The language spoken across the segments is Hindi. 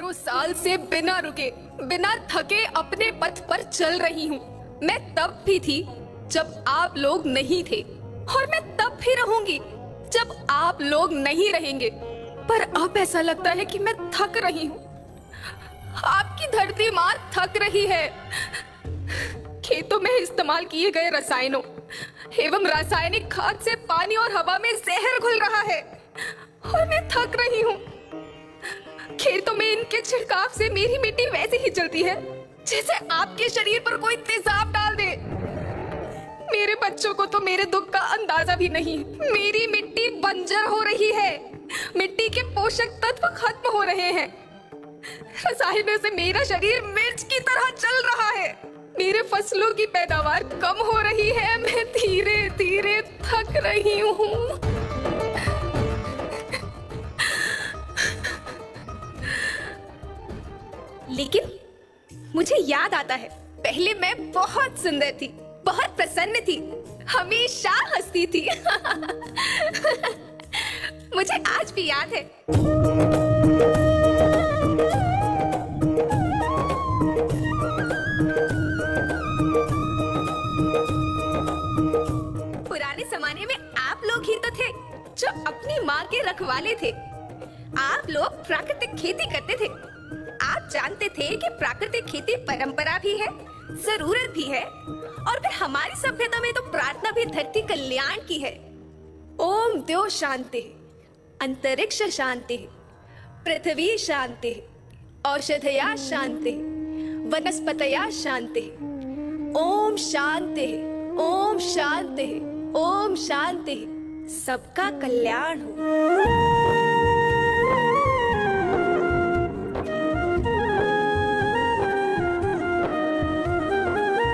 हजारों साल से बिना रुके, बिना थके अपने पथ पर चल रही हूँ। मैं तब भी थी जब आप लोग नहीं थे, और मैं तब भी रहूंगी जब आप लोग नहीं रहेंगे। पर अब ऐसा लगता है कि मैं थक रही हूँ। आपकी धरती माँ थक रही है। खेतों में इस्तेमाल किए गए रसायनों एवं रासायनिक खाद से पानी और हवा में जहर घुल रहा है, और मैं थक रही हूँ। खेतों में इनके छिड़काव से मेरी मिट्टी वैसे ही चलती है जैसे आपके शरीर पर कोई तेजाब डाल दे। मेरे बच्चों को तो मेरे दुख का अंदाजा भी नहीं। मेरी मिट्टी बंजर हो रही है, मिट्टी के पोषक तत्व खत्म हो रहे हैं। रसायनों से मेरा शरीर मिर्च की तरह चल रहा है। मेरे फसलों की पैदावार कम हो रही है। मैं धीरे धीरे थक रही हूँ। लेकिन मुझे याद आता है, पहले मैं बहुत सुंदर थी, बहुत प्रसन्न थी, हमेशा हंसती थी। मुझे आज भी याद है। पुराने जमाने में आप लोग ही तो थे जो अपनी माँ के रखवाले थे। आप लोग प्राकृतिक खेती करते थे। आप जानते थे कि प्राकृतिक खेती परंपरा भी है, जरूरत भी है, और फिर हमारी सभ्यता में तो प्रार्थना भी धरती कल्याण की है। ओम द्यो शांति, अंतरिक्ष शांति, पृथ्वी शांति, औषधया शांति, वनस्पतया शांति। ओम शांति, ओम शांति, ओम शांति। सबका कल्याण हो।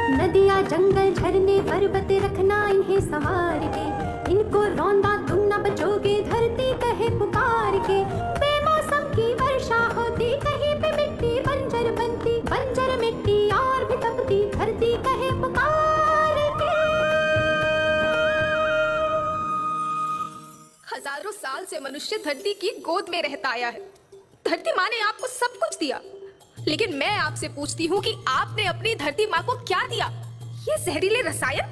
नदियाँ जंगल झरने पर्वत रखना इन्हें संवार के, इनको रौंदा तुम न बचोगे धरती कहे पुकार के। बेमौसम की वर्षा होती, कहीं पे मिट्टी बंजर बनती, बंजर मिट्टी और भी तपती, धरती कहे पुकार के। हजारों साल से मनुष्य धरती की गोद में रहता आया है। धरती माँ ने आपको सब कुछ दिया, लेकिन मैं आपसे पूछती हूँ कि आपने अपनी धरती माँ को क्या दिया? ये जहरीले रसायन,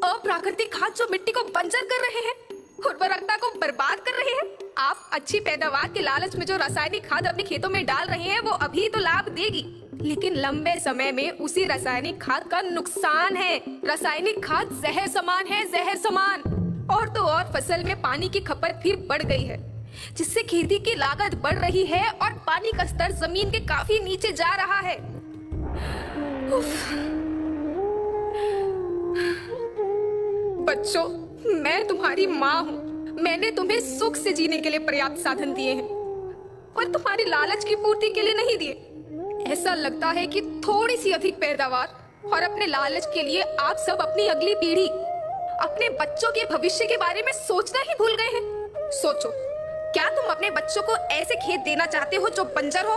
अप्राकृतिक खाद जो मिट्टी को बंजर कर रहे हैं, उर्वरकता को बर्बाद कर रहे हैं। आप अच्छी पैदावार के लालच में जो रासायनिक खाद अपने खेतों में डाल रहे हैं वो अभी तो लाभ देगी, लेकिन लंबे समय में उसी रासायनिक खाद का नुकसान है। रासायनिक खाद जहर समान है, जहर समान। और तो और फसल में पानी की खपत भी बढ़ गई है, जिससे खेती की लागत बढ़ रही है और पानी का स्तर जमीन के काफी नीचे जा रहा है। बच्चों, मैं तुम्हारी माँ हूँ। मैंने तुम्हें सुख से जीने के लिए पर्याप्त साधन दिए हैं, पर तुम्हारी लालच की पूर्ति के लिए नहीं दिए। ऐसा लगता है कि थोड़ी सी अधिक पैदावार और अपने लालच के लिए आप सब अपनी अगली पीढ़ी, अपने बच्चों के भविष्य के बारे में सोचना ही भूल गए हैं। सोचो, क्या तुम अपने बच्चों को ऐसे खेत देना चाहते हो जो बंजर हो?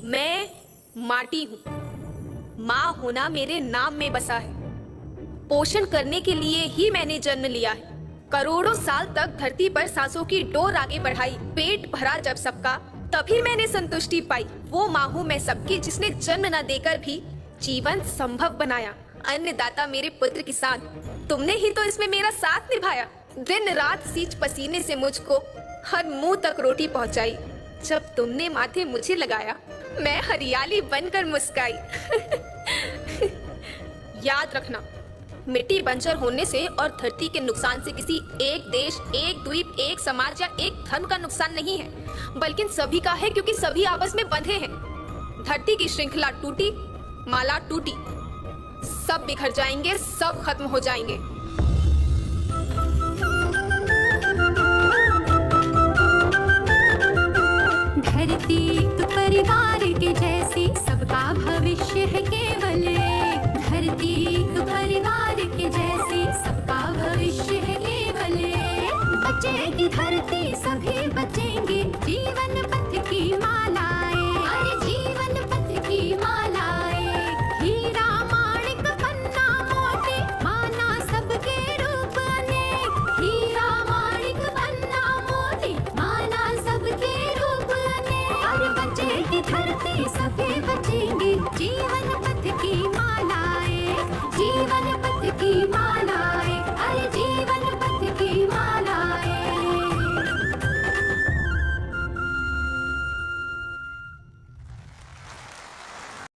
मैं माटी हूँ। माँ होना मेरे नाम में बसा है। पोषण करने के लिए ही मैंने जन्म लिया है। करोड़ों साल तक धरती पर सांसों की डोर आगे बढ़ाई, पेट भरा जब सबका, तभी मैंने संतुष्टि पाई। वो माँ हूँ मैं सबकी, जिसने जन्म न देकर भी जीवन संभव बनाया। अन्नदाता मेरे पुत्र किसान, तुमने ही तो इसमें मेरा साथ निभाया। दिन रात सींच पसीने से मुझको हर मुंह तक रोटी पहुंचाई। जब तुमने माथे मुझे लगाया, मैं हरियाली बनकर मुस्काई। याद रखना, मिट्टी बंजर होने से और धरती के नुकसान से किसी एक देश, एक द्वीप, एक समाज या एक धर्म का नुकसान नहीं है, बल्कि सभी का है, क्योंकि सभी आपस में बंधे हैं। धरती की श्रृंखला टूटी, माला टूटी, सब बिखर जाएंगे, सब खत्म हो जाएंगे। धरती तो परिवार के जैसी, सबका भविष्य है केवल। धरती तो परिवार के जैसी, सबका भविष्य है केवल। बचेगी धरती, सभी बचे